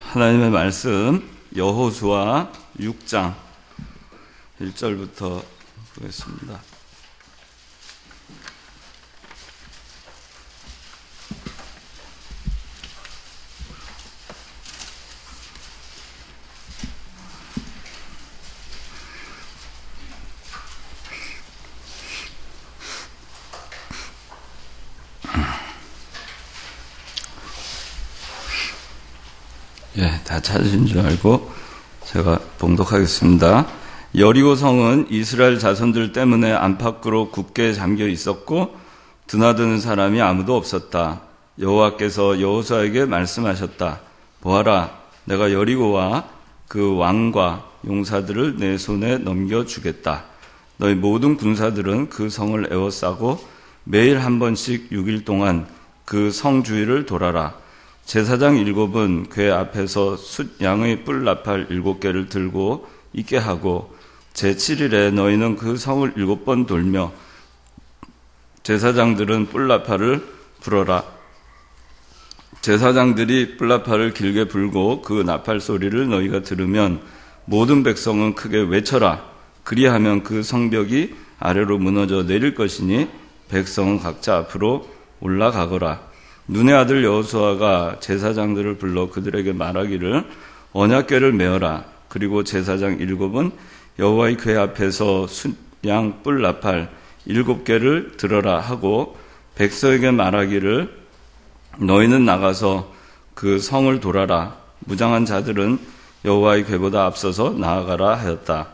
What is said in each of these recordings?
하나님의 말씀 여호수아 6장 1절부터 보겠습니다. 다 찾으신 줄 알고 제가 봉독하겠습니다. 여리고 성은 이스라엘 자손들 때문에 안팎으로 굳게 잠겨 있었고 드나드는 사람이 아무도 없었다. 여호와께서 여호수아에게 말씀하셨다. 보아라, 내가 여리고와 그 왕과 용사들을 내 손에 넘겨주겠다. 너희 모든 군사들은 그 성을 에워싸고 매일 한 번씩 6일 동안 그 성 주위를 돌아라. 제사장 7은 궤 앞에서 숫 양의 뿔 나팔 7개를 들고 있게 하고 제7일에 너희는 그 성을 7번 돌며 제사장들은 뿔 나팔을 불어라. 제사장들이 뿔 나팔을 길게 불고 그 나팔 소리를 너희가 들으면 모든 백성은 크게 외쳐라. 그리하면 그 성벽이 아래로 무너져 내릴 것이니 백성은 각자 앞으로 올라가거라. 눈의 아들 여호수아가 제사장들을 불러 그들에게 말하기를 언약궤를 메어라. 그리고 제사장 7은 여호와의 궤 앞에서 숫양 뿔 나팔 7개를 들어라 하고 백성에게 말하기를 너희는 나가서 그 성을 돌아라. 무장한 자들은 여호와의 궤보다 앞서서 나아가라 하였다.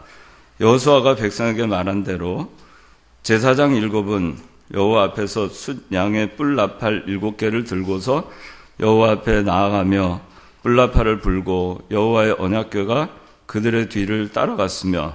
여호수아가 백성에게 말한 대로 제사장 7은 여호와 앞에서 숫 양의 뿔 나팔 7개를 들고서 여호와 앞에 나아가며 뿔 나팔을 불고 여호와의 언약궤가 그들의 뒤를 따라갔으며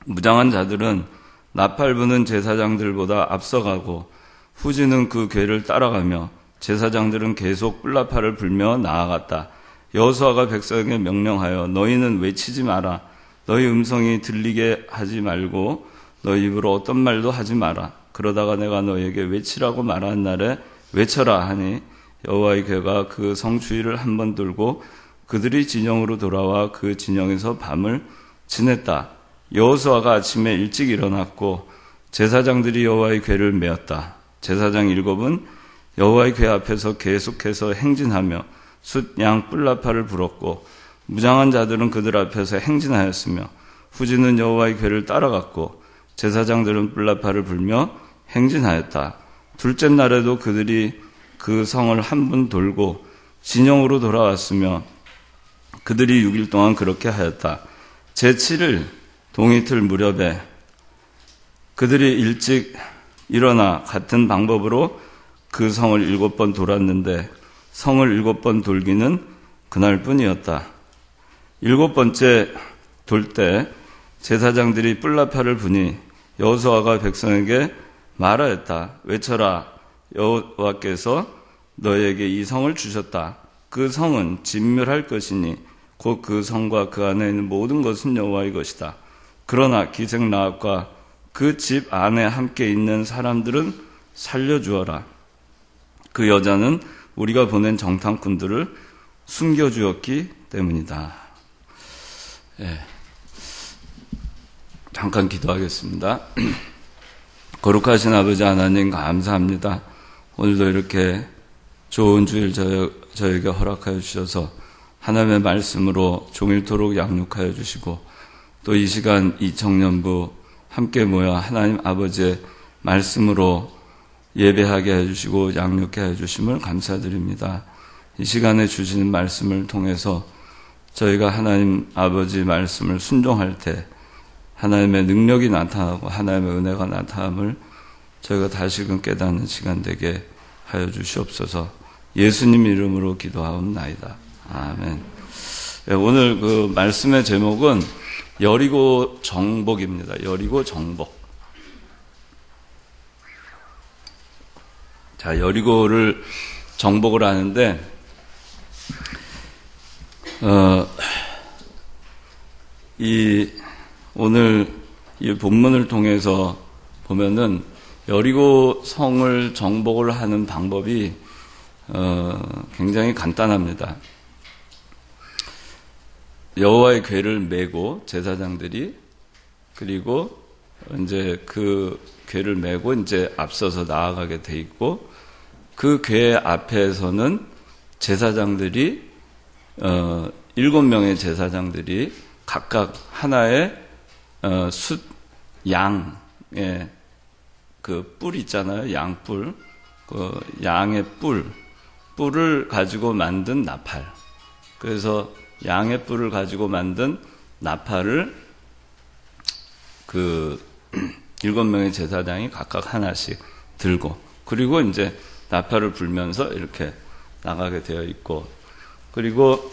무장한 자들은 나팔 부는 제사장들보다 앞서가고 후지는 그 궤를 따라가며 제사장들은 계속 뿔 나팔을 불며 나아갔다. 여호수아가 백성에게 명령하여 너희는 외치지 마라. 너희 음성이 들리게 하지 말고 너희 입으로 어떤 말도 하지 마라. 그러다가 내가 너에게 외치라고 말한 날에 외쳐라 하니 여호와의 궤가 그 성 주위를 한번 돌고 그들이 진영으로 돌아와 그 진영에서 밤을 지냈다. 여호수아가 아침에 일찍 일어났고 제사장들이 여호와의 궤를 메었다. 제사장 7은 여호와의 궤 앞에서 계속해서 행진하며 숫 양 뿔 나팔을 불었고 무장한 자들은 그들 앞에서 행진하였으며 후지는 여호와의 궤를 따라갔고 제사장들은 뿔 나팔을 불며 행진하였다. 둘째 날에도 그들이 그 성을 한 번 돌고 진영으로 돌아왔으며 그들이 6일 동안 그렇게 하였다. 제7일 동이틀 무렵에 그들이 일찍 일어나 같은 방법으로 그 성을 7번 돌았는데 성을 7번 돌기는 그날뿐이었다. 7번째 돌 때 제사장들이 뿔 나팔을 부니 여호수아가 백성에게 말하였다. 외쳐라. 여호와께서 너에게 이 성을 주셨다. 그 성은 진멸할 것이니 곧 그 성과 그 안에 있는 모든 것은 여호와의 것이다. 그러나 기생 라합과 그 집 안에 함께 있는 사람들은 살려주어라. 그 여자는 우리가 보낸 정탐꾼들을 숨겨주었기 때문이다. 잠깐 기도하겠습니다. 거룩하신 아버지 하나님 감사합니다. 오늘도 이렇게 좋은 주일 저에게 허락하여 주셔서 하나님의 말씀으로 종일토록 양육하여 주시고 또 이 시간 이 청년부 함께 모여 하나님 아버지의 말씀으로 예배하게 해주시고 양육해 해주심을 감사드립니다. 이 시간에 주시는 말씀을 통해서 저희가 하나님 아버지 말씀을 순종할 때 하나님의 능력이 나타나고 하나님의 은혜가 나타남을 저희가 다시금 깨닫는 시간 되게 하여 주시옵소서. 예수님 이름으로 기도하옵나이다. 아멘. 오늘 그 말씀의 제목은 여리고 정복입니다. 여리고 정복. 자, 여리고를 정복을 하는데 오늘 이 본문을 통해서 보면은 여리고 성을 정복을 하는 방법이 굉장히 간단합니다. 여호와의 궤를 메고 제사장들이 그리고 이제 그 궤를 메고 이제 앞서서 나아가게 돼 있고 그 궤 앞에서는 제사장들이 7명의 제사장들이 각각 하나의 숫 양의 그 뿔 있잖아요. 양뿔. 그 양의 뿔을 가지고 만든 나팔. 그래서 양의 뿔을 가지고 만든 나팔을 그 7명의 제사장이 각각 하나씩 들고 그리고 이제 나팔을 불면서 이렇게 나가게 되어 있고 그리고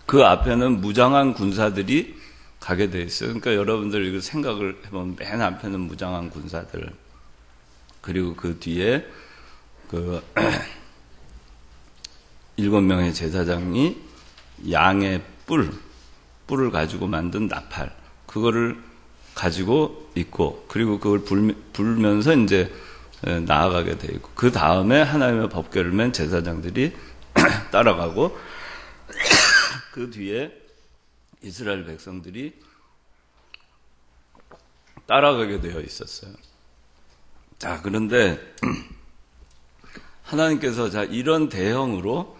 그 앞에는 무장한 군사들이 가게 되어 있어요. 그러니까 여러분들 이거 생각을 해보면 맨 앞에는 무장한 군사들 그리고 그 뒤에 그 7명의 제사장이 양의 뿔을 가지고 만든 나팔 그거를 가지고 있고 그리고 그걸 불면서 이제 나아가게 돼 있고 그 다음에 하나님의 법궤를 맨 제사장들이 따라가고 그 뒤에 이스라엘 백성들이 따라가게 되어 있었어요. 자, 그런데 하나님께서 자 이런 대형으로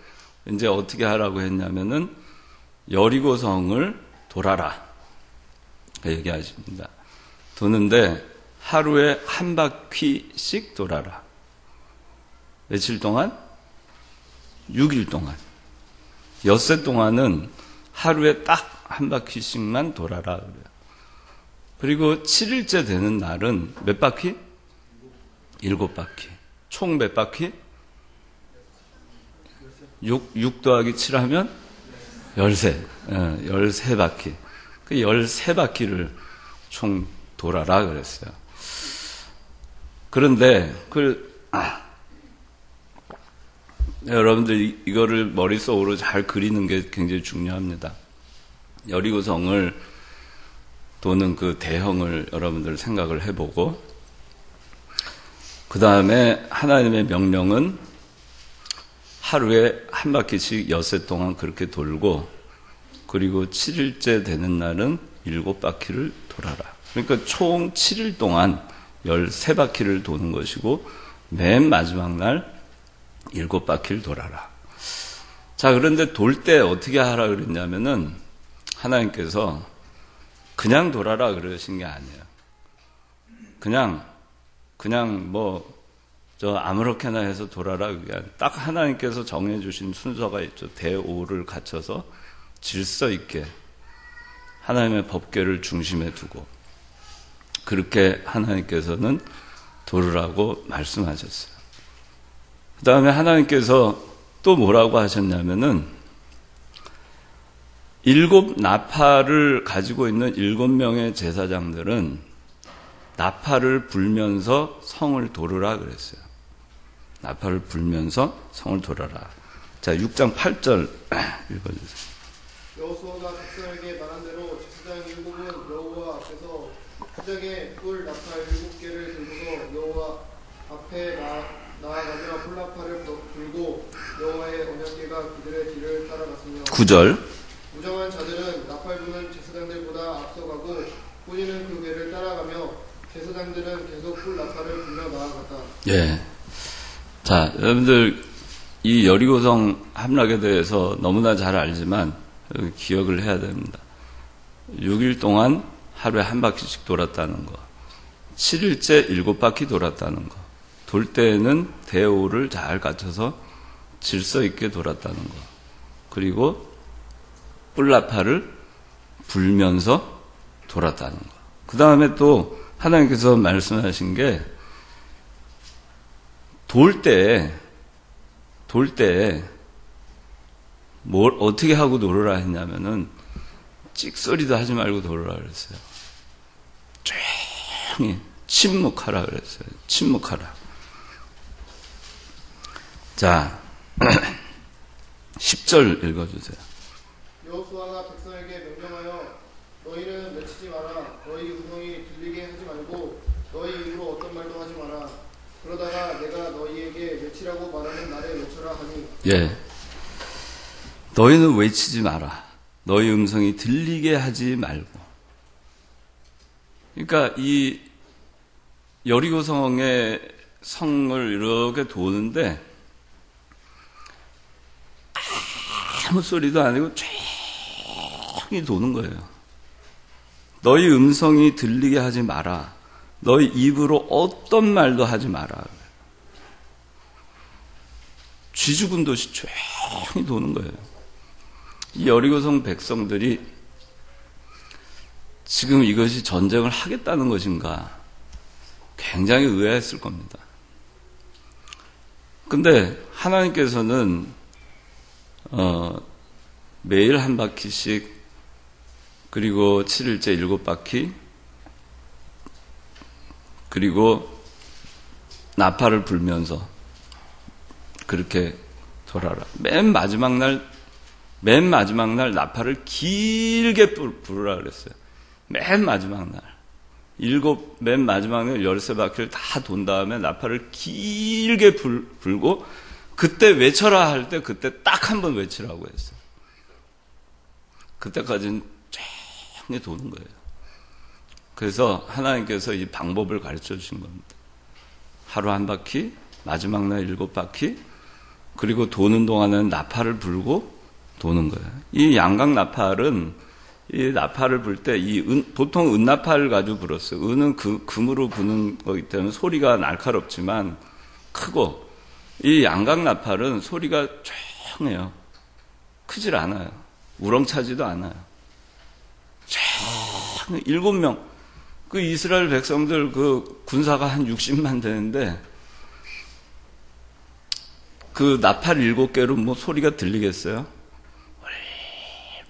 이제 어떻게 하라고 했냐면은 여리고성을 돌아라 얘기하십니다. 도는데 하루에 한 바퀴씩 돌아라. 며칠 동안? 6일 동안. 엿새 동안은 하루에 딱 한 바퀴씩만 돌아라 그래요. 그리고 7일째 되는 날은 몇 바퀴? 7바퀴. 총 몇 바퀴? 6 더하기 7 하면 13. 13바퀴. 그 13바퀴를 총 돌아라 그랬어요. 그런데 여러분들 이거를 머릿속으로 잘 그리는 게 굉장히 중요합니다. 여리고성을 도는 그 대형을 여러분들 생각을 해보고 그 다음에 하나님의 명령은 하루에 한 바퀴씩 엿새 동안 그렇게 돌고 그리고 7일째 되는 날은 7바퀴를 돌아라. 그러니까 총 7일 동안 13바퀴를 도는 것이고 맨 마지막 날 7바퀴를 돌아라. 자, 그런데 돌 때 어떻게 하라 그랬냐면은 하나님께서 그냥 돌아라 그러신 게 아니에요. 그냥 아무렇게나 해서 돌아라 그게 아니에요. 딱 하나님께서 정해주신 순서가 있죠. 대오를 갖춰서 질서 있게 하나님의 법궤를 중심에 두고 그렇게 하나님께서는 돌으라고 말씀하셨어요. 그 다음에 하나님께서 또 뭐라고 하셨냐면은 7 나팔을 가지고 있는 7명의 제사장들은 나팔을 불면서 성을 도르라 그랬어요. 나팔을 불면서 성을 돌아라. 자, 6장 8절 읽어주세요. 여호수아가 백성에게 말한 대로 제사장 7은 여호와 앞에서 기적의 뿔 나팔 7개를 들고서 여호와 앞에 나아가며 뿔나팔을 불고 여호와의 언약궤가 그들의 뒤를 따라갔으며 9절 무정한 자들은 나팔 부는 제사장들보다 앞서가고 꾸짖는 그 궤를 따라가며 제사장들은 계속 뿔 나팔을 불며 나아갔다. 예. 자, 여러분들 이 여리고성 함락에 대해서 너무나 잘 알지만 기억을 해야 됩니다. 6일 동안 하루에 한 바퀴씩 돌았다는 거. 7일째 7바퀴 돌았다는 거. 돌 때에는 대오를 잘 갖춰서 질서 있게 돌았다는 거. 그리고 뿔나팔을 불면서 돌았다는 거. 그 다음에 또 하나님께서 말씀하신 게 돌 때 뭘 어떻게 하고 놀으라 했냐면은 찍소리도 하지 말고 놀으라 그랬어요. 조용히 침묵하라 그랬어요. 침묵하라. 자, 10절 읽어주세요. 여호수아가 백성에게 명령하여 너희는 외치지 마라. 너희 음성이 들리게 하지 말고 너희 입으로 어떤 말도 하지 마라. 그러다가 내가 너희에게 외치라고 말하는 날에 외쳐라 하니. 예. 너희는 외치지 마라. 너희 음성이 들리게 하지 말고. 그러니까 이 여리고성의 성을 이렇게 도는데 아무 소리도 안 하고 조용히 도는 거예요. 너희 음성이 들리게 하지 마라. 너희 입으로 어떤 말도 하지 마라. 쥐 죽은 듯이 조용히 도는 거예요. 이 여리고성 백성들이 지금 이것이 전쟁을 하겠다는 것인가 굉장히 의아했을 겁니다. 근데 하나님께서는 매일 한 바퀴씩 그리고 7일째 7바퀴 그리고 나팔을 불면서 그렇게 돌아라. 맨 마지막 날 나팔을 길게 부르라 그랬어요. 맨 마지막 날. 맨 마지막 날 13바퀴를 다 돈 다음에 나팔을 길게 불고 그때 외쳐라 할 때 그때 딱 한 번 외치라고 했어요. 그때까지는 조용히 도는 거예요. 그래서 하나님께서 이 방법을 가르쳐 주신 겁니다. 하루 한 바퀴, 마지막 날 7바퀴, 그리고 도는 동안에는 나팔을 불고 도는 거예요. 이 양각 나팔은 이 나팔을 불 때 보통 은나팔을 가지고 불었어요. 은은 금으로 부는 거기 때문에 소리가 날카롭지만 크고 이 양각 나팔은 소리가 조용해요. 크질 않아요. 우렁차지도 않아요. 조용해. 7명. 그 이스라엘 백성들 그 군사가 한 60만 되는데 그 나팔 7개로 뭐 소리가 들리겠어요?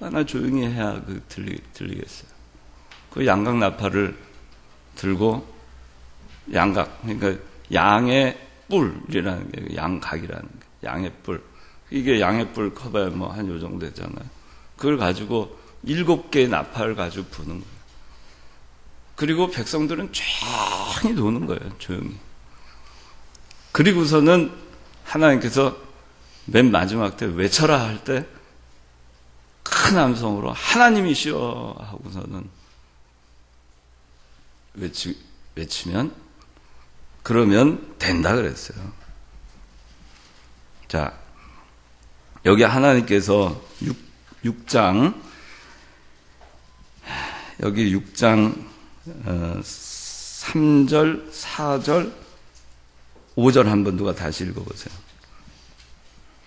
얼마나 조용히 해야 들리겠어요. 그 양각 나팔을 들고 양각, 그러니까 양의 뿔이라는 게 양각이라는 게 양의 뿔. 이게 양의 뿔 커봐야 뭐 한 요 정도 되잖아요. 그걸 가지고 7개의 나팔을 가지고 부는 거예요. 그리고 백성들은 조용히 도는 거예요. 조용히. 그리고서는 하나님께서 맨 마지막 때 외쳐라 할 때 큰 함성으로 하나님이시여 하고서는 외치면 그러면 된다 그랬어요. 자, 여기 하나님께서 6장 여기 6장 3절, 4절, 5절 한번 누가 다시 읽어보세요.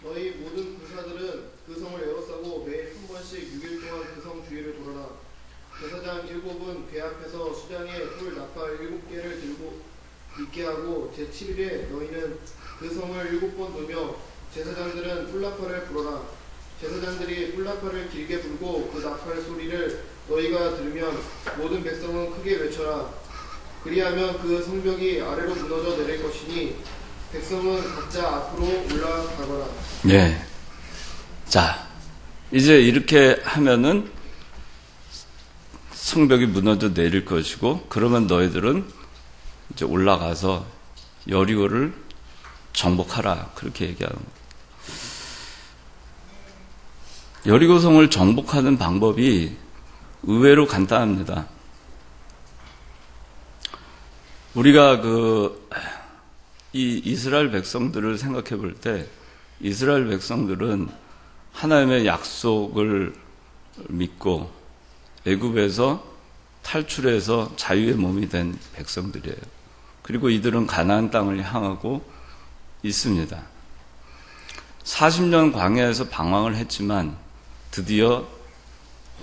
너희 모든 군사들은 그 성을 에워싸고 매일 한 번씩 6일 동안 그 성 주위를 돌아라. 제사장 7은 궤 앞에서 수장에 뿔 나팔 7개를 들고 있게 하고 제7일에 너희는 그 성을 7번 돌며 제사장들은 뿔나팔을 불어라. 제사장들이 뿔나팔을 길게 불고 그 나팔 소리를 너희가 들으면 모든 백성은 크게 외쳐라. 그리하면 그 성벽이 아래로 무너져 내릴 것이니 백성은 각자 앞으로 올라가거라. 네. 자, 이제 이렇게 하면은 성벽이 무너져 내릴 것이고, 그러면 너희들은 이제 올라가서 여리고를 정복하라. 그렇게 얘기하는 거예요. 여리고성을 정복하는 방법이 의외로 간단합니다. 우리가 이 이스라엘 백성들을 생각해 볼 때, 이스라엘 백성들은 하나님의 약속을 믿고 애굽에서 탈출해서 자유의 몸이 된 백성들이에요. 그리고 이들은 가나안 땅을 향하고 있습니다. 40년 광야에서 방황을 했지만 드디어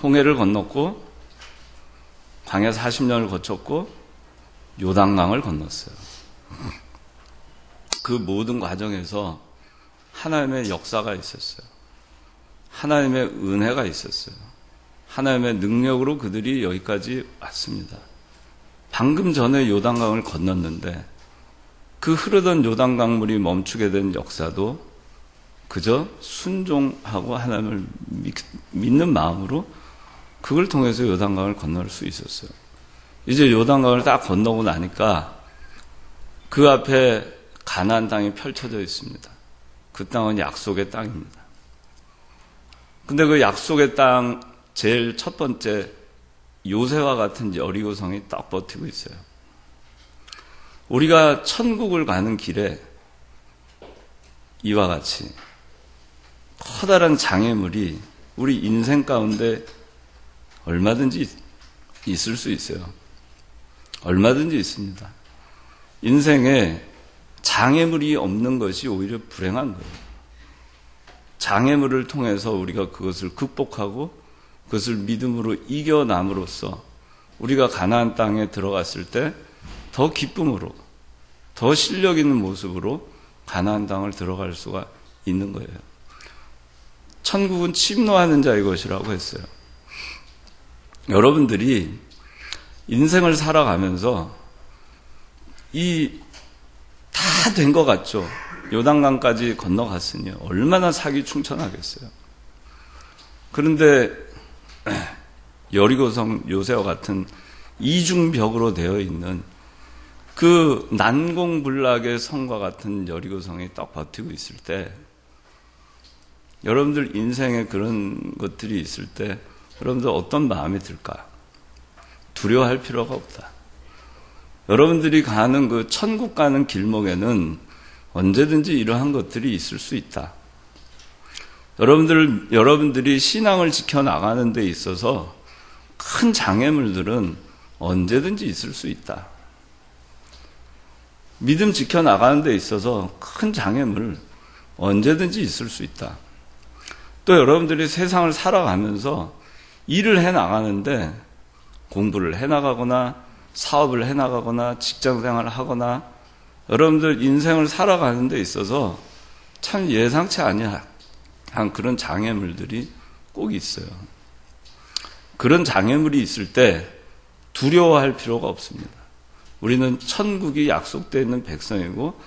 홍해를 건넜고 광야 40년을 거쳤고 요단강을 건넜어요. 그 모든 과정에서 하나님의 역사가 있었어요. 하나님의 은혜가 있었어요. 하나님의 능력으로 그들이 여기까지 왔습니다. 방금 전에 요단강을 건넜는데 그 흐르던 요단강물이 멈추게 된 역사도 그저 순종하고 하나님을 믿는 마음으로 그걸 통해서 요단강을 건널 수 있었어요. 이제 요단강을 딱 건너고 나니까 그 앞에 가나안 땅이 펼쳐져 있습니다. 그 땅은 약속의 땅입니다. 근데 그 약속의 땅 제일 첫 번째 요새와 같은 여리고성이 딱 버티고 있어요. 우리가 천국을 가는 길에 이와 같이 커다란 장애물이 우리 인생 가운데 얼마든지 있을 수 있어요. 얼마든지 있습니다. 인생에 장애물이 없는 것이 오히려 불행한 거예요. 장애물을 통해서 우리가 그것을 극복하고 그것을 믿음으로 이겨남으로써 우리가 가나안 땅에 들어갔을 때 더 기쁨으로, 더 실력 있는 모습으로 가나안 땅을 들어갈 수가 있는 거예요. 천국은 침노하는 자의 것이라고 했어요. 여러분들이 인생을 살아가면서 다 된 것 같죠? 요단강까지 건너갔으니 얼마나 사기 충천하겠어요. 그런데 여리고성 요새와 같은 이중벽으로 되어 있는 그 난공불락의 성과 같은 여리고성이 딱 버티고 있을 때, 여러분들 인생에 그런 것들이 있을 때 여러분들 어떤 마음이 들까? 두려워할 필요가 없다. 여러분들이 가는 그 천국 가는 길목에는 언제든지 이러한 것들이 있을 수 있다. 여러분들이 신앙을 지켜나가는 데 있어서 큰 장애물들은 언제든지 있을 수 있다. 믿음 지켜나가는 데 있어서 큰 장애물 언제든지 있을 수 있다. 또 여러분들이 세상을 살아가면서 일을 해나가는데 공부를 해나가거나 사업을 해나가거나 직장생활을 하거나 여러분들 인생을 살아가는 데 있어서 참 예상치 아니한 그런 장애물들이 꼭 있어요. 그런 장애물이 있을 때 두려워할 필요가 없습니다. 우리는 천국이 약속되어 있는 백성이고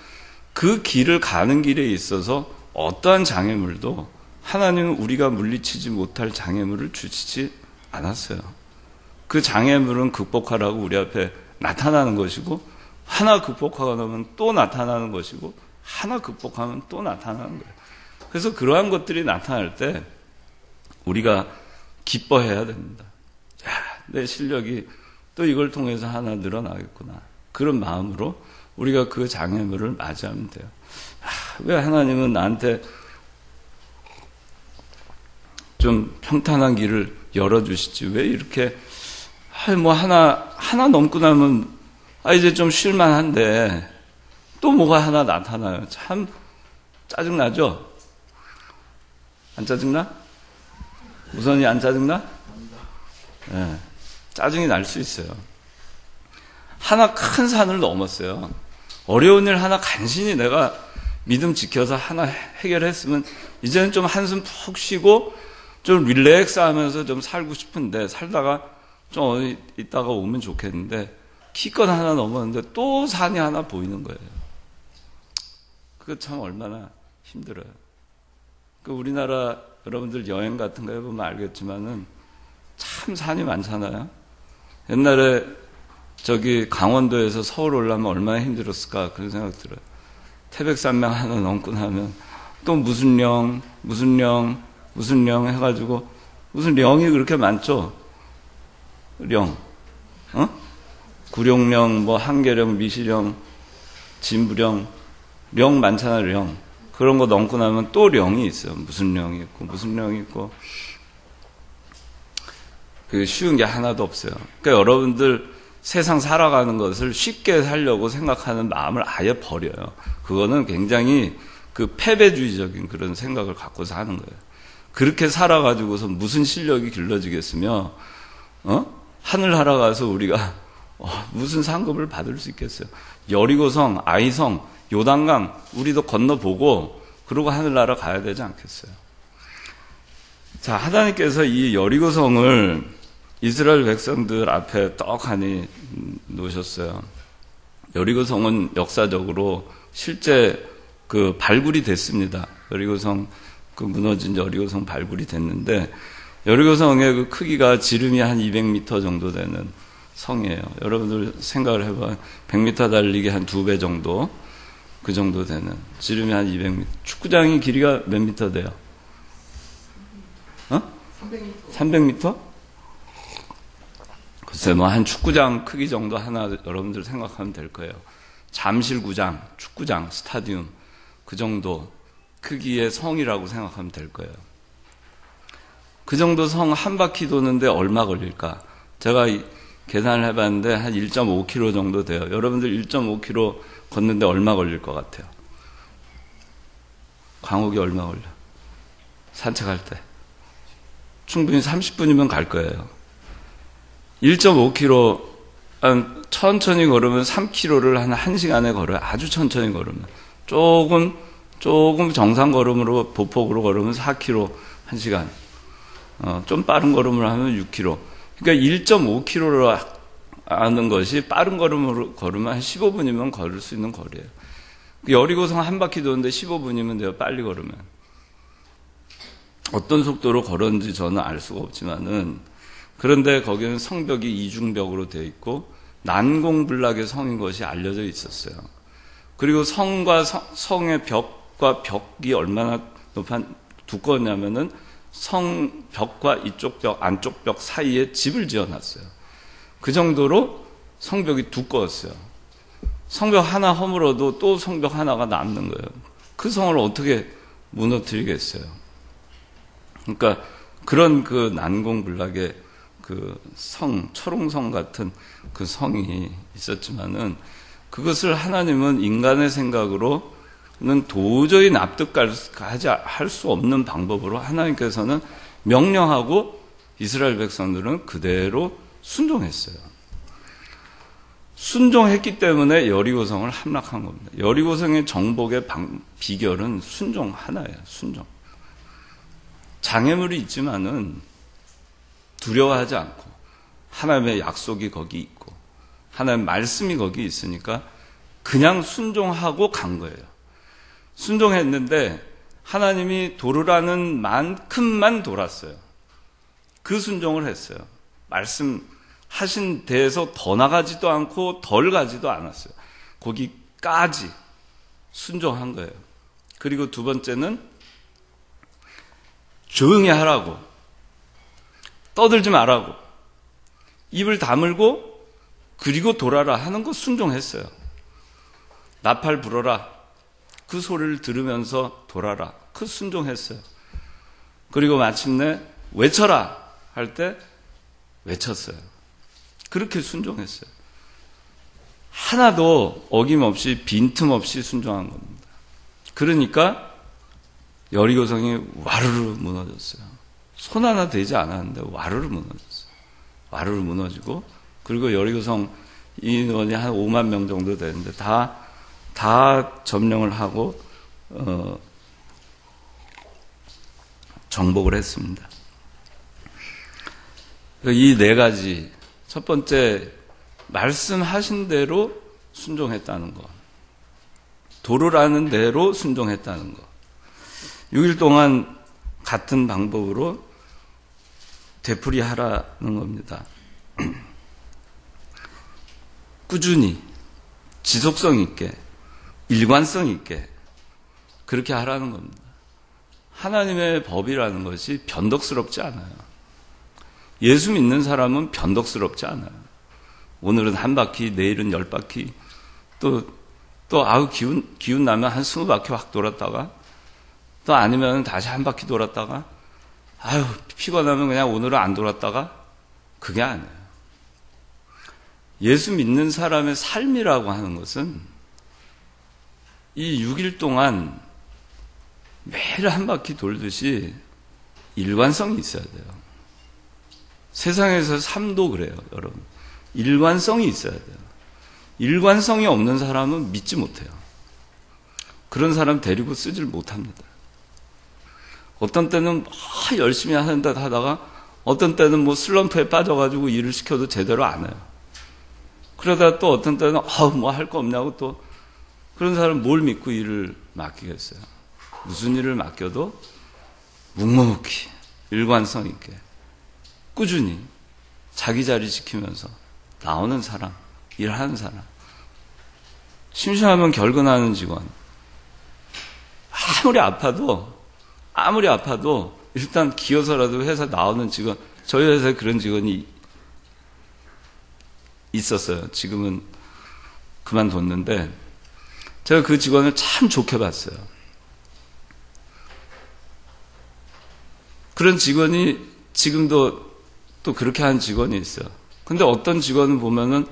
그 길을 가는 길에 있어서 어떠한 장애물도 하나님은 우리가 물리치지 못할 장애물을 주시지 않았어요. 그 장애물은 극복하라고 우리 앞에 나타나는 것이고 하나 극복하고 나면 또 나타나는 것이고 하나 극복하면 또 나타나는 거예요. 그래서 그러한 것들이 나타날 때 우리가 기뻐해야 됩니다. 야, 내 실력이 또 이걸 통해서 하나 늘어나겠구나. 그런 마음으로 우리가 그 장애물을 맞이하면 돼요. 왜 하나님은 나한테 좀 평탄한 길을 열어주시지? 왜 이렇게 하나 넘고 나면 이제 좀 쉴만한데 또 뭐가 하나 나타나요. 참 짜증나죠? 안 짜증나? 우선이 안 짜증나? 네, 짜증이 날 수 있어요. 하나 큰 산을 넘었어요. 어려운 일 하나 간신히 내가 믿음 지켜서 하나 해결했으면 이제는 좀 한숨 푹 쉬고 좀 릴렉스 하면서 좀 살고 싶은데 살다가 좀 어디 있다가 오면 좋겠는데 기껏 하나 넘었는데 또 산이 하나 보이는 거예요. 그거 참 얼마나 힘들어요. 우리나라 여러분들 여행 같은 거 해보면 알겠지만은 참 산이 많잖아요. 옛날에 강원도에서 서울 올라면 얼마나 힘들었을까 그런 생각 들어요. 태백산맥 하나 넘고 나면 또 무슨 령 해가지고 무슨 령이 그렇게 많죠. 령, 구룡령, 한계령, 미시령, 진부령, 령 많잖아요. 령. 그런 거 넘고 나면 또 령이 있어요. 무슨 령이 있고. 그 쉬운 게 하나도 없어요. 그러니까 여러분들 세상 살아가는 것을 쉽게 살려고 생각하는 마음을 아예 버려요. 그거는 굉장히 그 패배주의적인 그런 생각을 갖고서 하는 거예요. 그렇게 살아가지고서 무슨 실력이 길러지겠으며, 하늘나라 가서 우리가 무슨 상급을 받을 수 있겠어요. 여리고성, 아이성, 요단강 우리도 건너보고 그러고 하늘나라 가야 되지 않겠어요. 자, 하나님께서 이 여리고성을 이스라엘 백성들 앞에 떡하니 놓으셨어요. 여리고성은 역사적으로 실제 그 발굴이 됐습니다. 여리고성 무너진 여리고성 발굴이 됐는데 여리고성의 그 크기가 지름이 한 200m 정도 되는 성이에요. 여러분들 생각을 해봐. 100m 달리기 한 2배 정도, 그 정도 되는 지름이 한 200m. 축구장이 길이가 몇 미터 돼요? 300m? 글쎄, 뭐, 한 축구장 크기 정도 하나 여러분들 생각하면 될 거예요. 잠실구장, 축구장, 스타디움, 그 정도 크기의 성이라고 생각하면 될 거예요. 그 정도 성 한 바퀴 도는데 얼마 걸릴까? 제가 계산을 해봤는데 한 1.5km 정도 돼요. 여러분들 1.5km 걷는데 얼마 걸릴 것 같아요? 광옥이 얼마 걸려? 산책할 때. 충분히 30분이면 갈 거예요. 1.5km, 천천히 걸으면 3km를 한 1시간에 걸어요. 아주 천천히 걸으면. 조금 정상 걸음으로, 보폭으로 걸으면 4km 1시간. 좀 빠른 걸음을 하면 6km. 그러니까 1.5km로 하는 것이 빠른 걸음으로 걸으면 한 15분이면 걸을 수 있는 거리예요. 여리고성 한 바퀴 도는데 15분이면 돼요. 빨리 걸으면. 어떤 속도로 걸었는지 저는 알 수가 없지만은, 그런데 거기는 성벽이 이중벽으로 되어 있고 난공불락의 성인 것이 알려져 있었어요. 그리고 성의 벽과 벽이 얼마나 두꺼웠냐면은 성벽과 이쪽 벽, 안쪽 벽 사이에 집을 지어놨어요. 그 정도로 성벽이 두꺼웠어요. 성벽 하나 허물어도 또 성벽 하나가 남는 거예요. 그 성을 어떻게 무너뜨리겠어요? 그러니까 그런 그 난공불락의 그 성, 철옹성 같은 그 성이 있었지만은, 그것을 하나님은 인간의 생각으로는 도저히 납득하지 할 수 없는 방법으로 하나님께서는 명령하고 이스라엘 백성들은 그대로 순종했어요. 순종했기 때문에 여리고성을 함락한 겁니다. 여리고성의 정복의 비결은 순종 하나예요. 순종. 장애물이 있지만은 두려워하지 않고 하나님의 약속이 거기 있고 하나님의 말씀이 거기 있으니까 그냥 순종하고 간 거예요. 순종했는데 하나님이 도르라는 만큼만 돌았어요. 그 순종을 했어요. 말씀하신 데에서 더 나가지도 않고 덜 가지도 않았어요. 거기까지 순종한 거예요. 그리고 두 번째는 조용히 하라고, 떠들지 말라고, 입을 다물고 그리고 돌아라 하는 거 순종했어요. 나팔 불어라, 그 소리를 들으면서 돌아라, 그 순종했어요. 그리고 마침내 외쳐라 할 때 외쳤어요. 그렇게 순종했어요. 하나도 어김없이 빈틈없이 순종한 겁니다. 그러니까 여리고성이 와르르 무너졌어요. 손 하나 되지 않았는데 와르르 무너졌어요. 와르르 무너지고, 그리고 여리고성 인원이 한 5만 명 정도 되는데 다 점령을 하고 정복을 했습니다. 이 네 가지, 첫 번째 말씀하신 대로 순종했다는 것, 도르라는 대로 순종했다는 것, 6일 동안 같은 방법으로 되풀이하라는 겁니다. 꾸준히, 지속성 있게, 일관성 있게 그렇게 하라는 겁니다. 하나님의 법이라는 것이 변덕스럽지 않아요. 예수 믿는 사람은 변덕스럽지 않아요. 오늘은 한 바퀴, 내일은 10바퀴, 또 기운 나면 한 20바퀴 확 돌았다가, 또 아니면 다시 한 바퀴 돌았다가, 피곤하면 그냥 오늘은 안 돌았다가, 그게 아니에요. 예수 믿는 사람의 삶이라고 하는 것은 이 6일 동안 매일 한 바퀴 돌듯이 일관성이 있어야 돼요. 세상에서 삶도 그래요, 여러분. 일관성이 있어야 돼요. 일관성이 없는 사람은 믿지 못해요. 그런 사람 데리고 쓰질 못합니다. 어떤 때는 열심히 하는 듯 하다가 어떤 때는 뭐 슬럼프에 빠져가지고 일을 시켜도 제대로 안 해요. 그러다 또 어떤 때는 뭐 할 거 없냐고 또, 그런 사람은 뭘 믿고 일을 맡기겠어요. 무슨 일을 맡겨도 묵묵히 일관성 있게 꾸준히 자기 자리 지키면서 나오는 사람, 일하는 사람, 심심하면 결근하는 직원, 아무리 아파도 일단 기어서라도 회사 나오는 직원, 저희 회사에 그런 직원이 있었어요. 지금은 그만뒀는데 제가 그 직원을 참 좋게 봤어요. 그런 직원이 지금도 또 그렇게 하는 직원이 있어요. 근데 어떤 직원은 보면은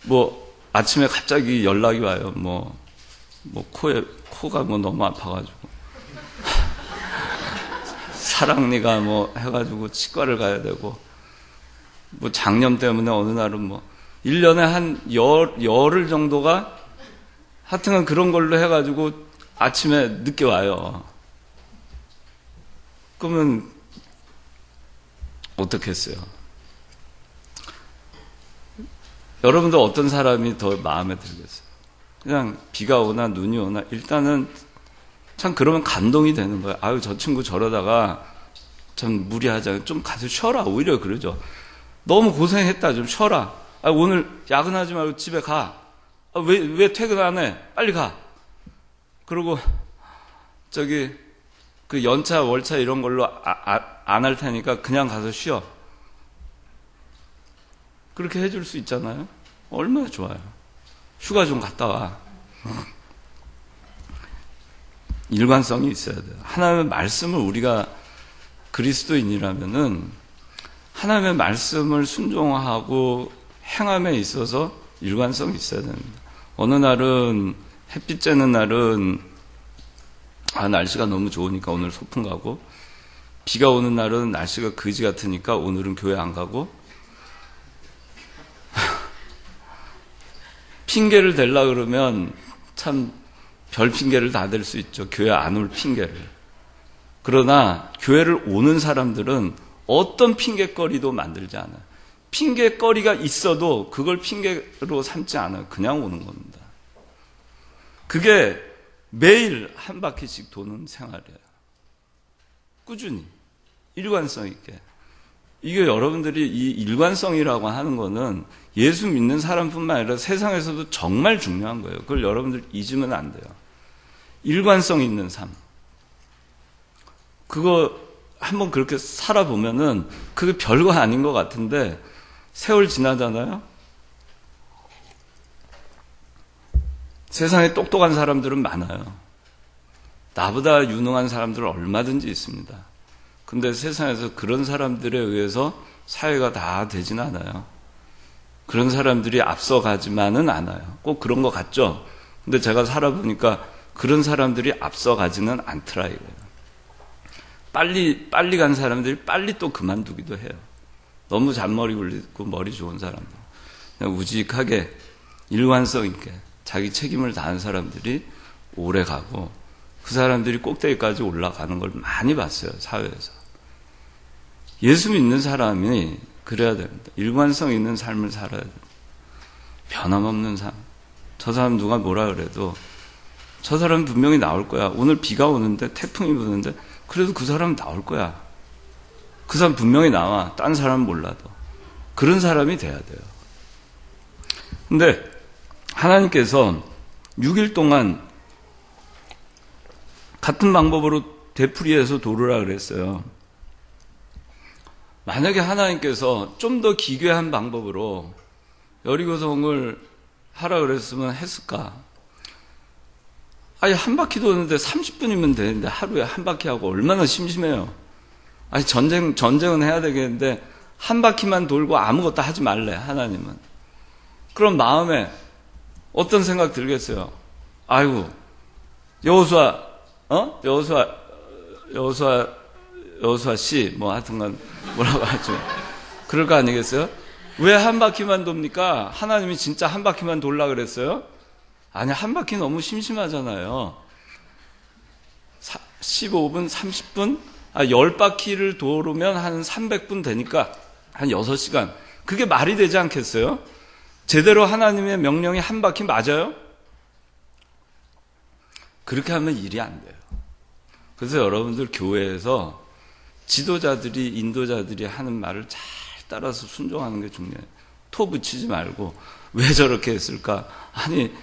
뭐 아침에 갑자기 연락이 와요. 뭐 코가 뭐 너무 아파가지고 사랑니가 뭐 해가지고 치과를 가야 되고 뭐 장염 때문에 어느 날은 뭐 1년에 한 열흘 정도가 하여튼 그런 걸로 해가지고 아침에 늦게 와요. 그러면 어떻게 했어요? 여러분도 어떤 사람이 더 마음에 들겠어요? 그냥 비가 오나 눈이 오나 일단은 참 그러면 감동이 되는 거예요. 아유, 저 친구 저러다가 참 무리하잖아요. 좀 가서 쉬어라. 오히려 그러죠. 너무 고생했다. 좀 쉬어라. 아, 오늘 야근하지 말고 집에 가. 아, 왜 퇴근 안 해? 빨리 가. 그리고 그 연차 월차 이런 걸로 안 할 테니까 그냥 가서 쉬어. 그렇게 해줄 수 있잖아요. 얼마나 좋아요. 휴가 좀 갔다 와. 일관성이 있어야 돼요. 하나님의 말씀을 우리가 그리스도인이라면은 하나님의 말씀을 순종하고 행함에 있어서 일관성이 있어야 됩니다. 어느 날은 햇빛 쬐는 날은 날씨가 너무 좋으니까 오늘 소풍 가고, 비가 오는 날은 날씨가 거지 같으니까 오늘은 교회 안 가고, 핑계를 대려고 그러면 참 별 핑계를 다 댈 수 있죠. 교회 안 올 핑계를. 그러나 교회를 오는 사람들은 어떤 핑계거리도 만들지 않아요. 핑계거리가 있어도 그걸 핑계로 삼지 않아요. 그냥 오는 겁니다. 그게 매일 한 바퀴씩 도는 생활이에요. 꾸준히 일관성 있게. 이게 여러분들이 이 일관성이라고 하는 거는 예수 믿는 사람뿐만 아니라 세상에서도 정말 중요한 거예요. 그걸 여러분들 잊으면 안 돼요. 일관성 있는 삶. 그거 한번 그렇게 살아보면은 그게 별거 아닌 것 같은데 세월 지나잖아요. 세상에 똑똑한 사람들은 많아요. 나보다 유능한 사람들은 얼마든지 있습니다. 근데 세상에서 그런 사람들에 의해서 사회가 다 되진 않아요. 그런 사람들이 앞서가지만은 않아요. 꼭 그런 것 같죠? 근데 제가 살아보니까 그런 사람들이 앞서가지는 않더라 이거예요. 빨리 간 사람들이 빨리 또 그만두기도 해요. 너무 잔머리 굴리고 머리 좋은 사람들. 그냥 우직하게 일관성 있게 자기 책임을 다한 사람들이 오래 가고 그 사람들이 꼭대기까지 올라가는 걸 많이 봤어요. 사회에서. 예수 믿는 사람이 그래야 됩니다. 일관성 있는 삶을 살아야 됩니다. 변함없는 삶. 저 사람 누가 뭐라 그래도 저 사람은 분명히 나올 거야. 오늘 비가 오는데 태풍이 부는데 그래도 그 사람은 나올 거야. 그 사람 분명히 나와. 딴 사람은 몰라도. 그런 사람이 돼야 돼요. 근데 하나님께서 6일 동안 같은 방법으로 되풀이해서 도르라 그랬어요. 만약에 하나님께서 좀 더 기괴한 방법으로 여리고성을 하라 그랬으면 했을까? 아니, 한 바퀴 도는데 30분이면 되는데 하루에 한 바퀴 하고 얼마나 심심해요. 아니, 전쟁은 해야 되겠는데 한 바퀴만 돌고 아무것도 하지 말래, 하나님은. 그럼 마음에 어떤 생각 들겠어요? 아이고, 여호수아 씨, 뭐 하여튼간 뭐라고 하죠. 그럴 거 아니겠어요? 왜 한 바퀴만 돕니까? 하나님이 진짜 한 바퀴만 돌라 그랬어요? 아니, 한 바퀴 너무 심심하잖아요. 15분, 30분? 10바퀴를 도르면 한 300분 되니까 한 6시간. 그게 말이 되지 않겠어요? 제대로 하나님의 명령이 한 바퀴 맞아요? 그렇게 하면 일이 안 돼요. 그래서 여러분들 교회에서 지도자들이, 인도자들이 하는 말을 잘 따라서 순종하는 게 중요해요. 토 붙이지 말고 왜 저렇게 했을까? 아니,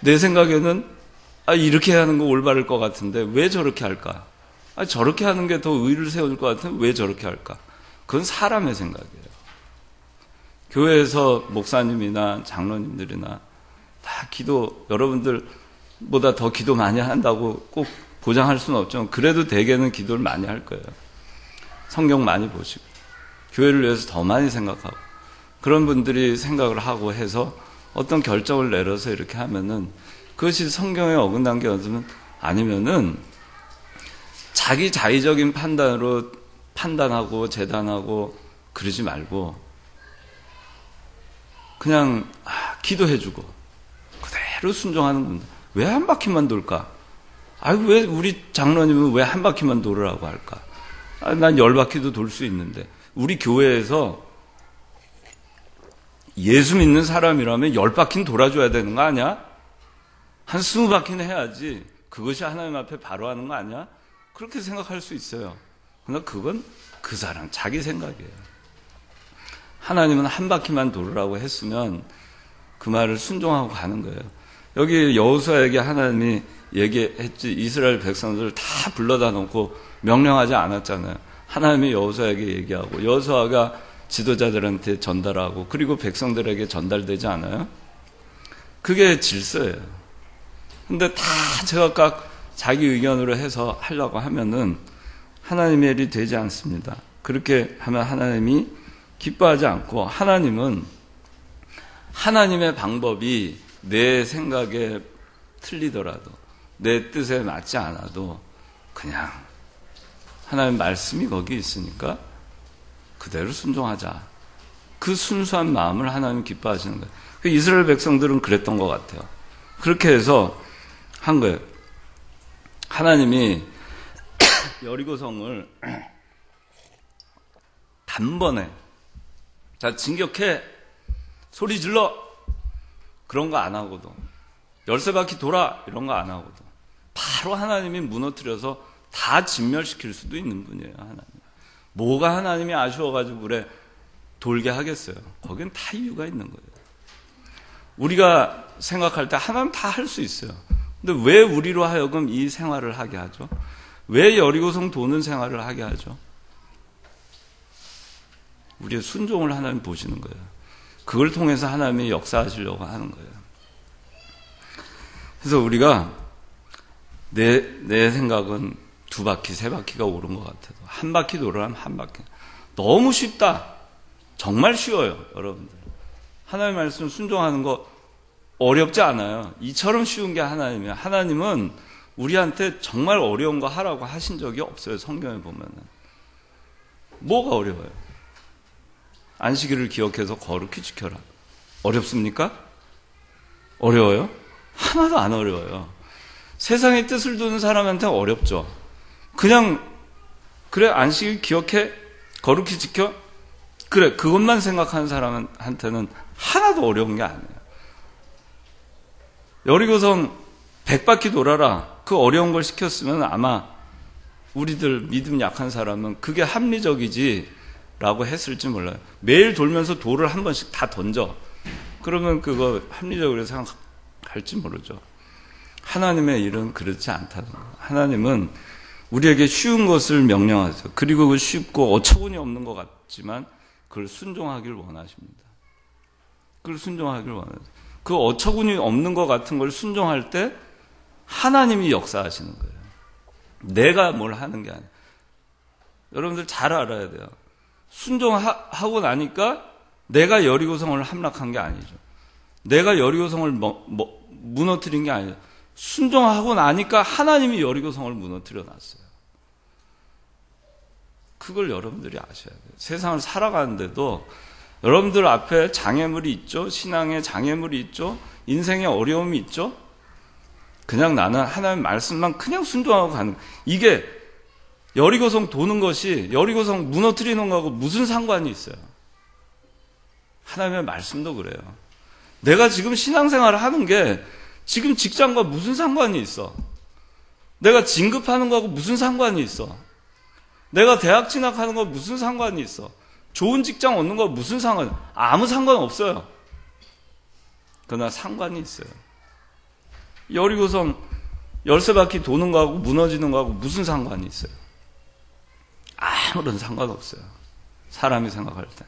내 생각에는 이렇게 하는 거 올바를 것 같은데 왜 저렇게 할까? 저렇게 하는 게 더 의를 세울 것 같으면 왜 저렇게 할까? 그건 사람의 생각이에요. 교회에서 목사님이나 장로님들이나 다 기도, 여러분들보다 더 기도 많이 한다고 꼭 보장할 수는 없지만 그래도 대개는 기도를 많이 할 거예요. 성경 많이 보시고 교회를 위해서 더 많이 생각하고 그런 분들이 생각을 하고 해서 어떤 결정을 내려서 이렇게 하면은 그것이 성경에 어긋난 게 아니면은 자기 자의적인 판단으로 판단하고 재단하고 그러지 말고 그냥 기도해주고 그대로 순종하는 겁니다. 왜 한 바퀴만 돌까? 왜 우리 장로님은 왜 한 바퀴만 돌으라고 할까? 난 10바퀴도 돌 수 있는데 우리 교회에서 예수 믿는 사람이라면 10바퀴는 돌아줘야 되는 거 아니야? 한 20바퀴는 해야지 그것이 하나님 앞에 바로 하는 거 아니야? 그렇게 생각할 수 있어요. 그러나 그건 그 사람 자기 생각이에요. 하나님은 한 바퀴만 돌으라고 했으면 그 말을 순종하고 가는 거예요. 여기 여호수아에게 하나님이 얘기했지 이스라엘 백성들을 다 불러다 놓고 명령하지 않았잖아요. 하나님이 여호수아에게 얘기하고 여호수아가 지도자들한테 전달하고 그리고 백성들에게 전달되지 않아요? 그게 질서예요. 근데 다 제각각 자기 의견으로 해서 하려고 하면은 하나님의 일이 되지 않습니다. 그렇게 하면 하나님이 기뻐하지 않고 하나님은 하나님의 방법이 내 생각에 틀리더라도 내 뜻에 맞지 않아도 그냥 하나님 말씀이 거기 있으니까 그대로 순종하자. 그 순수한 마음을 하나님 기뻐하시는 거예요. 이스라엘 백성들은 그랬던 것 같아요. 그렇게 해서 한 거예요. 하나님이 여리고성을 단번에 자 진격해 소리 질러 그런 거 안 하고도 13바퀴 돌아 이런 거 안 하고도 바로 하나님이 무너뜨려서 다 진멸시킬 수도 있는 분이에요. 하나님. 뭐가 하나님이 아쉬워가지고 그래 돌게 하겠어요. 거긴 다 이유가 있는 거예요. 우리가 생각할 때 하나님 다 할 수 있어요. 근데 왜 우리로 하여금 이 생활을 하게 하죠? 왜 여리고성 도는 생활을 하게 하죠? 우리의 순종을 하나님 보시는 거예요. 그걸 통해서 하나님이 역사하시려고 하는 거예요. 그래서 우리가 내 생각은 2바퀴, 3바퀴가 옳은 것 같아도 한 바퀴 돌아가면 한 바퀴. 너무 쉽다. 정말 쉬워요, 여러분들. 하나님의 말씀 순종하는 거 어렵지 않아요. 이처럼 쉬운 게 하나님이에요. 하나님은 우리한테 정말 어려운 거 하라고 하신 적이 없어요. 성경에 보면은. 뭐가 어려워요? 안식일을 기억해서 거룩히 지켜라. 어렵습니까? 어려워요? 하나도 안 어려워요. 세상의 뜻을 두는 사람한테 어렵죠. 그냥 그래 안식일 기억해 거룩히 지켜 그래 그것만 생각하는 사람한테는 하나도 어려운 게 아니에요. 여리고성 100바퀴 돌아라 그 어려운 걸 시켰으면 아마 우리들 믿음 약한 사람은 그게 합리적이지 라고 했을지 몰라요. 매일 돌면서 돌을 한 번씩 다 던져 그러면 그거 합리적으로 생각할지 모르죠. 하나님의 일은 그렇지 않다는 거예요. 하나님은 우리에게 쉬운 것을 명령하세요. 그리고 그 쉽고 어처구니 없는 것 같지만 그걸 순종하길 원하십니다. 그걸 순종하길 원하세요. 그 어처구니 없는 것 같은 걸 순종할 때 하나님이 역사하시는 거예요. 내가 뭘 하는 게 아니에요. 여러분들 잘 알아야 돼요. 순종하고 나니까 내가 여리고성을 함락한 게 아니죠. 내가 여리고성을 무너뜨린 게 아니죠. 순종하고 나니까 하나님이 여리고성을 무너뜨려 놨어요. 그걸 여러분들이 아셔야 돼요. 세상을 살아가는데도 여러분들 앞에 장애물이 있죠. 신앙에 장애물이 있죠. 인생에 어려움이 있죠. 그냥 나는 하나님 말씀만 그냥 순종하고 가는 이게 여리고성 도는 것이 여리고성 무너뜨리는 거하고 무슨 상관이 있어요? 하나님의 말씀도 그래요. 내가 지금 신앙생활을 하는 게 지금 직장과 무슨 상관이 있어? 내가 진급하는 거하고 무슨 상관이 있어? 내가 대학 진학하는 거 무슨 상관이 있어? 좋은 직장 얻는 거 무슨 상관이 있어? 아무 상관 없어요. 그러나 상관이 있어요. 여리고성 13바퀴 도는 거하고 무너지는 거하고 무슨 상관이 있어요? 아무런 상관없어요. 사람이 생각할 때.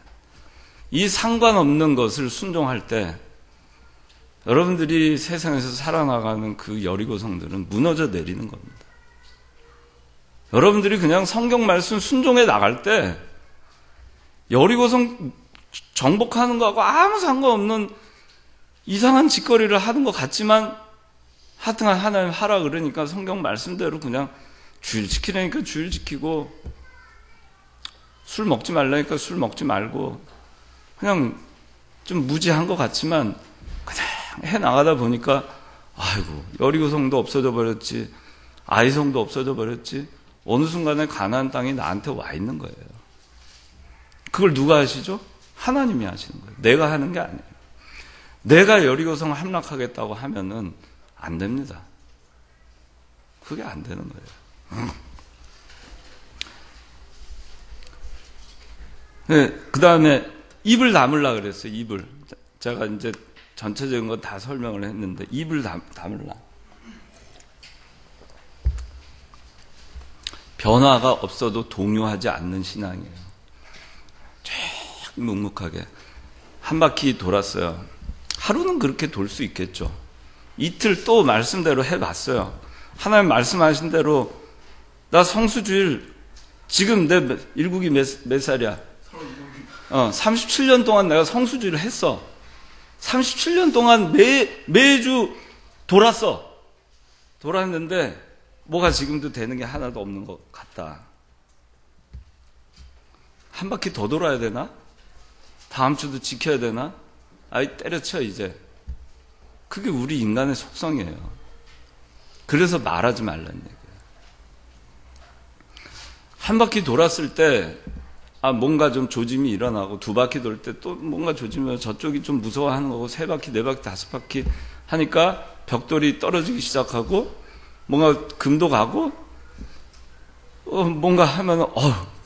이 상관없는 것을 순종할 때 여러분들이 세상에서 살아나가는 그 여리고 성들은 무너져 내리는 겁니다. 여러분들이 그냥 성경 말씀 순종해 나갈 때 여리고 성 정복하는 거하고 아무 상관없는 이상한 짓거리를 하는 것 같지만 하여튼 하나님 하라 그러니까 성경 말씀대로 그냥 주일 지키라니까 주일 지키고 술 먹지 말라니까 술 먹지 말고 그냥 좀 무지한 것 같지만 그냥 해 나가다 보니까 아이고 여리고성도 없어져 버렸지 아이성도 없어져 버렸지 어느 순간에 가나안 땅이 나한테 와 있는 거예요. 그걸 누가 하시죠? 하나님이 하시는 거예요. 내가 하는 게 아니에요. 내가 여리고성 함락하겠다고 하면은 안 됩니다. 그게 안 되는 거예요. 네, 그 다음에 입을 다물라 그랬어요. 입을. 제가 이제 전체적인 거 다 설명을 했는데 입을 다물라. 변화가 없어도 동요하지 않는 신앙이에요. 쭉 묵묵하게 한 바퀴 돌았어요. 하루는 그렇게 돌 수 있겠죠. 이틀 또 말씀대로 해봤어요. 하나님 말씀하신 대로 나 성수주일 지금 내 일국이 몇 살이야? 37년 동안 내가 성수주일을 했어. 37년 동안 매주 돌았는데 뭐가 지금도 되는 게 하나도 없는 것 같다. 한 바퀴 더 돌아야 되나? 다음 주도 지켜야 되나? 아이 때려쳐 이제. 그게 우리 인간의 속성이에요. 그래서 말하지 말라는 얘기예요. 한 바퀴 돌았을 때 뭔가 좀 조짐이 일어나고 두 바퀴 돌 때 또 뭔가 조짐이 저쪽이 좀 무서워하는 거고 세 바퀴, 네 바퀴, 다섯 바퀴 하니까 벽돌이 떨어지기 시작하고 뭔가 금도 가고 뭔가 하면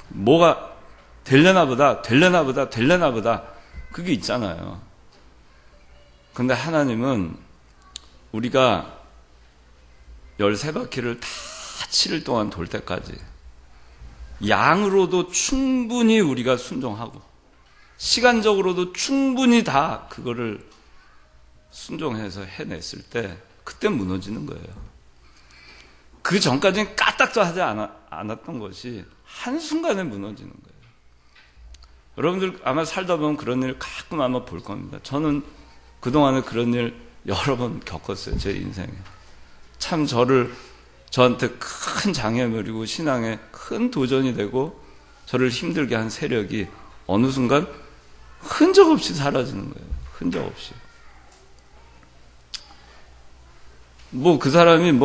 뭐가 되려나 보다 그게 있잖아요. 근데 하나님은 우리가 13바퀴를 다 7일 동안 돌 때까지 양으로도 충분히 우리가 순종하고 시간적으로도 충분히 다 그거를 순종해서 해냈을 때 그때 무너지는 거예요. 그 전까지는 까딱도 하지 않았던 것이 한순간에 무너지는 거예요. 여러분들 아마 살다 보면 그런 일 가끔 아마 볼 겁니다. 저는 그동안에 그런 일 여러 번 겪었어요. 제 인생에. 참 저한테 큰 장애물이고 신앙에 큰 도전이 되고 저를 힘들게 한 세력이 어느 순간 흔적 없이 사라지는 거예요. 흔적 없이. 그 사람이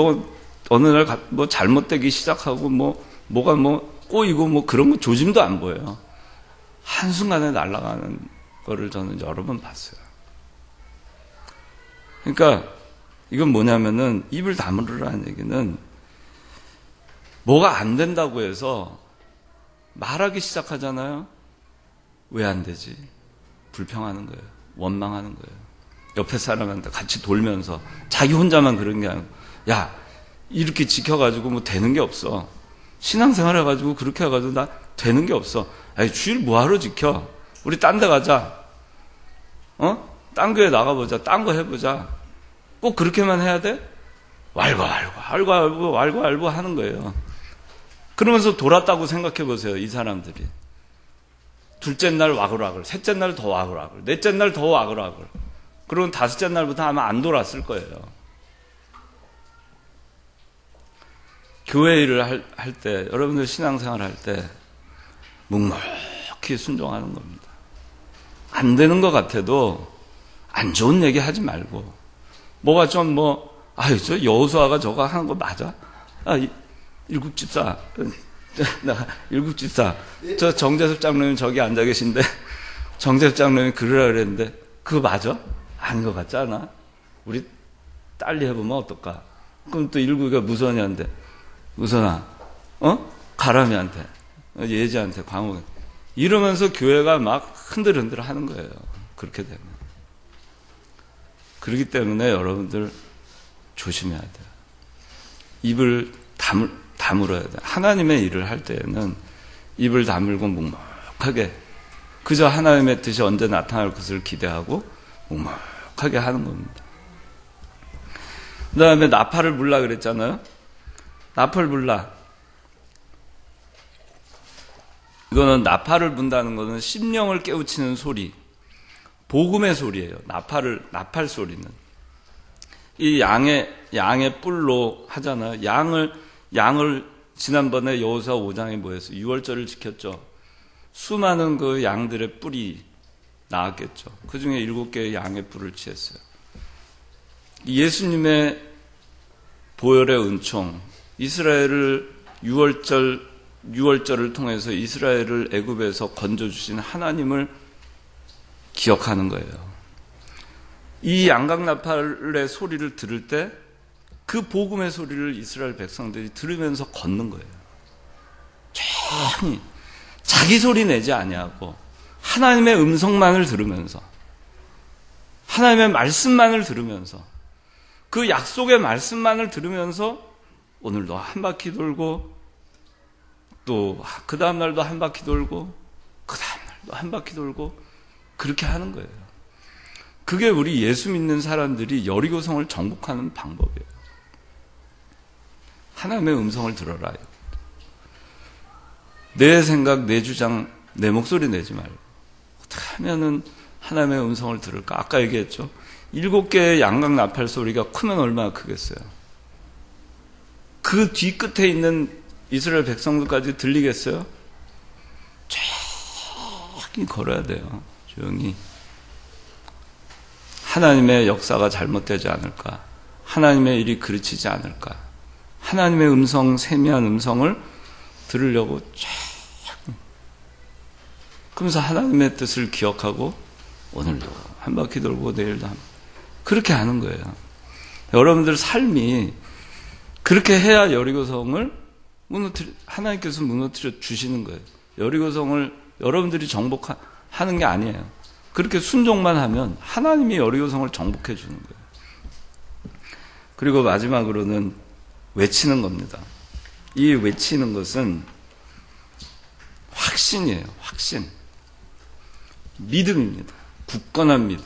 어느 날 잘못되기 시작하고 뭐가 꼬이고 그런 거 조짐도 안 보여요. 한순간에 날아가는 거를 저는 여러 번 봤어요. 그러니까 이건 뭐냐면은 입을 다물으라는 얘기는 뭐가 안 된다고 해서 말하기 시작하잖아요. 왜 안 되지? 불평하는 거예요. 원망하는 거예요. 옆에 사람한테 같이 돌면서 자기 혼자만 그런 게 아니고 야 이렇게 지켜가지고 되는 게 없어. 신앙생활 해가지고 그렇게 해가지고 나 되는 게 없어. 아니 주일 뭐하러 지켜? 우리 딴 데 가자. 딴 교회 나가보자. 딴 거 해보자. 꼭 그렇게만 해야 돼? 왈고 하는 거예요. 그러면서 돌았다고 생각해 보세요. 이 사람들이. 둘째 날 와글와글, 셋째 날 더 와글와글, 넷째 날 더 와글와글. 그러면 다섯째 날부터 아마 안 돌았을 거예요. 교회 일을 할 때, 여러분들 신앙생활 할 때 묵묵히 순종하는 겁니다. 안 되는 것 같아도 안 좋은 얘기 하지 말고 뭐가 좀 저 여호수아가 저거 하는 거 맞아? 일국집사 저 정재섭 장로님 저기 앉아 계신데 정재섭 장로님이 그러라 그랬는데 그거 맞아? 아닌 것 같지 않아? 우리 딸리 해보면 어떨까? 그럼 또 일국이가 무선이한테 무선아 가람이한테 예지한테 광호 이러면서 교회가 막 흔들흔들 하는 거예요. 그렇게 되면. 그렇기 때문에 여러분들 조심해야 돼요. 입을 다물어야 돼요. 하나님의 일을 할 때에는 입을 다물고 묵묵하게 그저 하나님의 뜻이 언제 나타날 것을 기대하고 묵묵하게 하는 겁니다. 그 다음에 나팔을 불라 그랬잖아요. 나팔 불라. 이거는 나팔을 분다는 것은 심령을 깨우치는 소리, 복음의 소리예요. 나팔 소리는. 이 양의 뿔로 하잖아요. 양을 지난번에 여호수아 5장에 뭐였어요? 6월절을 지켰죠. 수많은 그 양들의 뿔이 나왔겠죠. 그 중에 7개의 양의 뿔을 취했어요. 예수님의 보혈의 은총, 이스라엘을 6월절을 통해서 이스라엘을 애굽에서 건져주신 하나님을 기억하는 거예요. 이 양각나팔의 소리를 들을 때 그 복음의 소리를 이스라엘 백성들이 들으면서 걷는 거예요. 조용히 자기 소리 내지 아니하고 하나님의 음성만을 들으면서 하나님의 말씀만을 들으면서 그 약속의 말씀만을 들으면서 오늘도 한 바퀴 돌고 또 그 다음 날도 한 바퀴 돌고 그 다음 날도 한 바퀴 돌고 그렇게 하는 거예요. 그게 우리 예수 믿는 사람들이 여리고성을 정복하는 방법이에요. 하나님의 음성을 들어라. 내 생각, 내 주장, 내 목소리 내지 말고 어떻게 하면은 하나님의 음성을 들을까? 아까 얘기했죠. 7개의 양각 나팔 소리가 크면 얼마나 크겠어요. 그 뒤끝에 있는 이스라엘 백성들까지 들리겠어요? 조용히 걸어야 돼요. 조용히. 하나님의 역사가 잘못되지 않을까? 하나님의 일이 그르치지 않을까? 하나님의 음성, 세미한 음성을 들으려고 조용히. 그러면서 하나님의 뜻을 기억하고 오늘도 한 바퀴 돌고 내일도 그렇게 하는 거예요. 여러분들 삶이 그렇게 해야 여리고성을 하나님께서 무너뜨려 주시는 거예요. 여리고성을 여러분들이 정복하는 게 아니에요. 그렇게 순종만 하면 하나님이 여리고성을 정복해 주는 거예요. 그리고 마지막으로는 외치는 겁니다. 이 외치는 것은 확신이에요. 확신. 믿음입니다. 굳건한 믿음.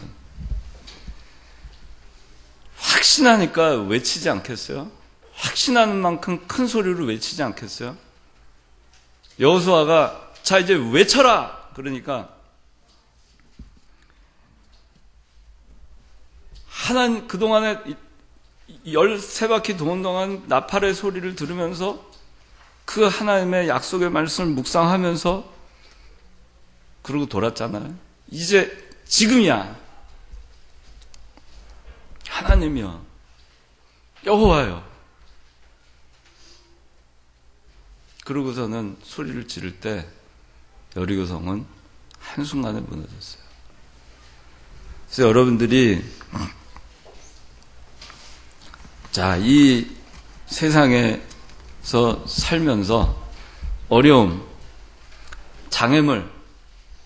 확신하니까 외치지 않겠어요? 확신하는 만큼 큰 소리로 외치지 않겠어요? 여호수아가 자 이제 외쳐라! 그러니까 하나님 그동안에 13바퀴 도는 동안 나팔의 소리를 들으면서 그 하나님의 약속의 말씀을 묵상하면서 그러고 돌았잖아요. 이제 지금이야. 하나님이여, 여호와여. 그러고서는 소리를 지를 때 여리고성은 한순간에 무너졌어요. 그래서 여러분들이 이 세상에서 살면서 어려움, 장애물,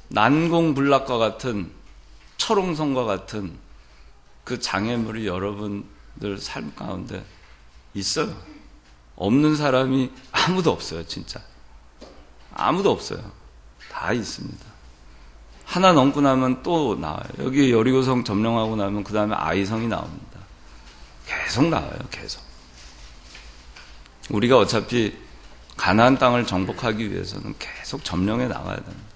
난공불락과 같은 철옹성과 같은 그 장애물이 여러분들 삶 가운데 있어요. 없는 사람이 아무도 없어요. 진짜 아무도 없어요. 다 있습니다. 하나 넘고 나면 또 나와요. 여기 여리고성 점령하고 나면 그 다음에 아이성이 나옵니다. 계속 나와요. 계속. 우리가 어차피 가나안 땅을 정복하기 위해서는 계속 점령해 나가야 됩니다.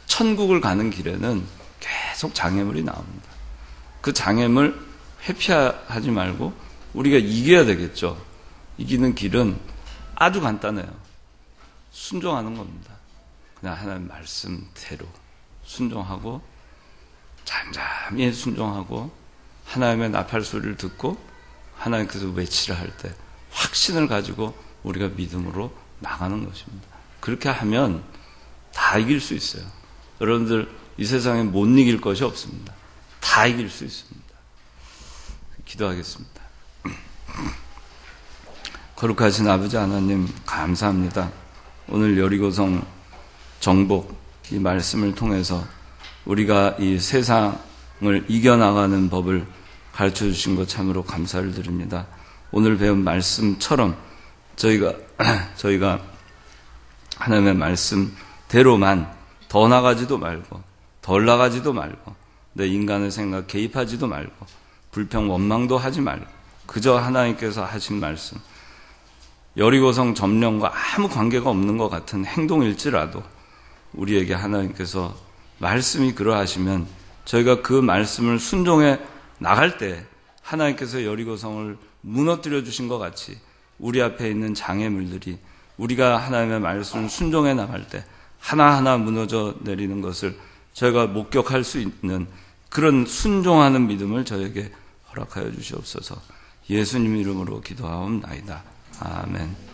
천국을 가는 길에는 계속 장애물이 나옵니다. 그 장애물 회피하지 말고 우리가 이겨야 되겠죠. 이기는 길은 아주 간단해요. 순종하는 겁니다. 그냥 하나님 말씀대로 순종하고 잠잠히 순종하고 하나님의 나팔 소리를 듣고 하나님께서 외치라 할 때 확신을 가지고 우리가 믿음으로 나가는 것입니다. 그렇게 하면 다 이길 수 있어요. 여러분들 이 세상에 못 이길 것이 없습니다. 다 이길 수 있습니다. 기도하겠습니다. 거룩하신 아버지 하나님 감사합니다. 오늘 여리고성 정복 이 말씀을 통해서 우리가 이 세상을 이겨나가는 법을 가르쳐 주신 것 참으로 감사를 드립니다. 오늘 배운 말씀처럼 저희가 하나님의 말씀 대로만 더 나가지도 말고 덜 나가지도 말고 내 인간의 생각 개입하지도 말고 불평 원망도 하지 말고 그저 하나님께서 하신 말씀, 여리고성 점령과 아무 관계가 없는 것 같은 행동일지라도 우리에게 하나님께서 말씀이 그러하시면 저희가 그 말씀을 순종해 나갈 때 하나님께서 여리고성을 무너뜨려 주신 것 같이 우리 앞에 있는 장애물들이 우리가 하나님의 말씀을 순종해 나갈 때 하나하나 무너져 내리는 것을 저희가 목격할 수 있는 그런 순종하는 믿음을 저에게 허락하여 주시옵소서. 예수님 이름으로 기도하옵나이다. 아멘.